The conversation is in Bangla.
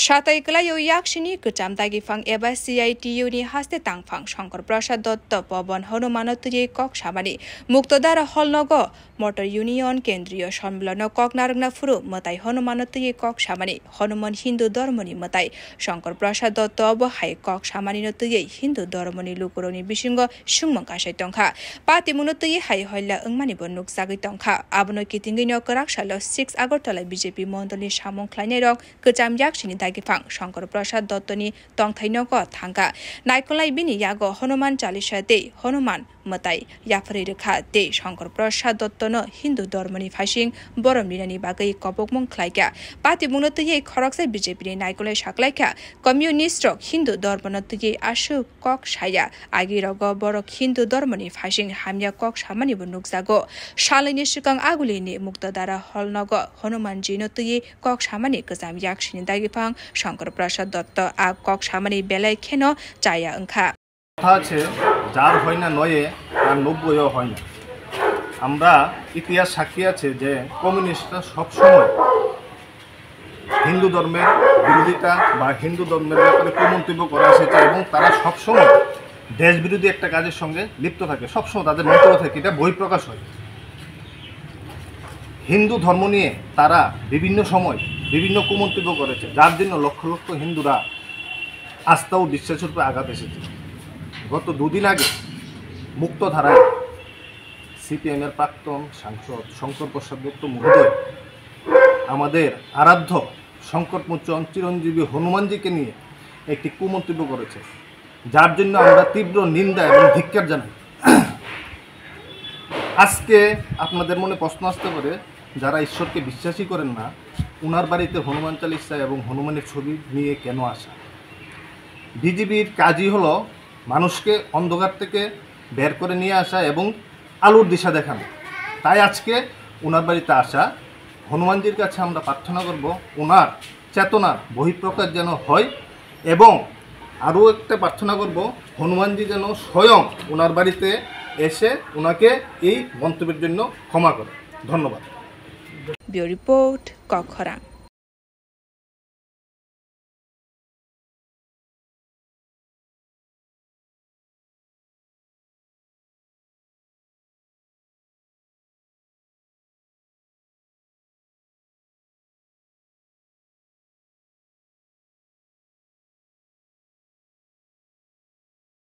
সাতাইকলাইও ইয়াকশিনি গোজাম দাগিফাং এবা সিআইটিইউনি হাস্তে তাংফাং শঙ্কর প্রসাদ দত্ত পবন হনুমানতুরি কক সামানি মুক্তদার হলনগ মোটর ইউনিয়ন কেন্দ্রীয় সম্মেলন কক নারংনা ফুরু মতাই হনুমানতুরি কক সামানি হনুমান হিন্দু ধর্মনি মতাই শঙ্কর প্রসাদ দত্ত অবহাই কক সামানি নতুই হিন্দু ধর্মনি লুকুরনি বিসিঙ্গ সুংমং কাসাই টংখা পাতি মুনতুই হাই হইলা ওংমানি বনুক জাগৈ টংখা আবনো কিতিঙ্গিন করাকশাল 6 আগরতলা বিজেপি মন্ডলী সামং খ্লাইনাই রং গোজাম ইয়াকশিনি দাগিফাং শঙ্কর প্রসাদ দত্তনি টংথাইনগ থাঙ্কা নাইকলাই বিনি ইয়াগ হনুমান চালিসা দে হনুমান মতাই ইয়াফারি রেখা দে শঙ্কর প্রসাদ দত্তন হিন্দু ধর্মনি ফাইসিং বরম লিনানি বাগৈ কপকমং খ্লাইকা পাতি মুনতুই খরকসাই বিজেপি নাইকলাই সাকলাইকা কমিউনিস্ট হিন্দু ধর্মনতুই আশু কক সায়া আগিরগ বরক হিন্দু ধর্মনি ফাইসিং হামিয়া কক সামানি বনুক জাগো শালিনি সিকাং আগুলিনি মুক্তদারা হলনগ হনুমান জিনতুই কক সামানি গোজাম ইয়াকশিনি দাগিফাং শঙ্কর প্রসাদ দত্ত আ কক সামানি বেলায় খেন চায়া ওংখা আছে যার হয় না নয়ে তার 90ও হয় না। আমরা ইতিহাস সাক্ষী আছে যে কমিউনিস্টরা সবসময় হিন্দু ধর্মের বিরোধিতা বা হিন্দু ধর্মের ব্যাপারে কুমন্তব্য করে এসেছে এবং তারা সবসময় দেশ বিরোধী একটা কাজের সঙ্গে লিপ্ত থাকে, সবসময় তাদের মন্তব্য থাকে, এটা বহিঃপ্রকাশ হয়। হিন্দু ধর্ম নিয়ে তারা বিভিন্ন সময় বিভিন্ন কুমন্তব্য করেছে, যার জন্য লক্ষ লক্ষ হিন্দুরা আস্থা ও বিশ্বাসের উপরে আঘাত এসেছে। গত দুদিন আগে মুক্তধারায় সিপিএমের প্রাক্তন সাংসদ শঙ্কর প্রসাদ দত্ত মহোদয় আমাদের আরাধ্য সংকটমোচন চিরঞ্জীবী হনুমানজিকে নিয়ে একটি কুমন্তব্য করেছে, যার জন্য আমরা তীব্র নিন্দা এবং ধিক্কার জানাই। আজকে আপনাদের মনে প্রশ্ন আসতে পারে, যারা ঈশ্বরকে বিশ্বাসই করেন না, ওনার বাড়িতে হনুমান চালিসা এবং হনুমানের ছবি নিয়ে কেন আসা? বিজেপির কাজই হলো মানুষকে অন্ধকার থেকে বের করে নিয়ে আসা এবং আলোর দিশা দেখানো। তাই আজকে ওনার বাড়িতে আসা। হনুমানজির কাছে আমরা প্রার্থনা করব ওনার চেতনার বহিঃপ্রকাশ যেন হয় এবং আরও একটা প্রার্থনা করব হনুমানজি যেন স্বয়ং ওনার বাড়িতে এসে ওনাকে এই মন্তব্যের জন্য ক্ষমা করে। ধন্যবাদ। Bureau report কখরা।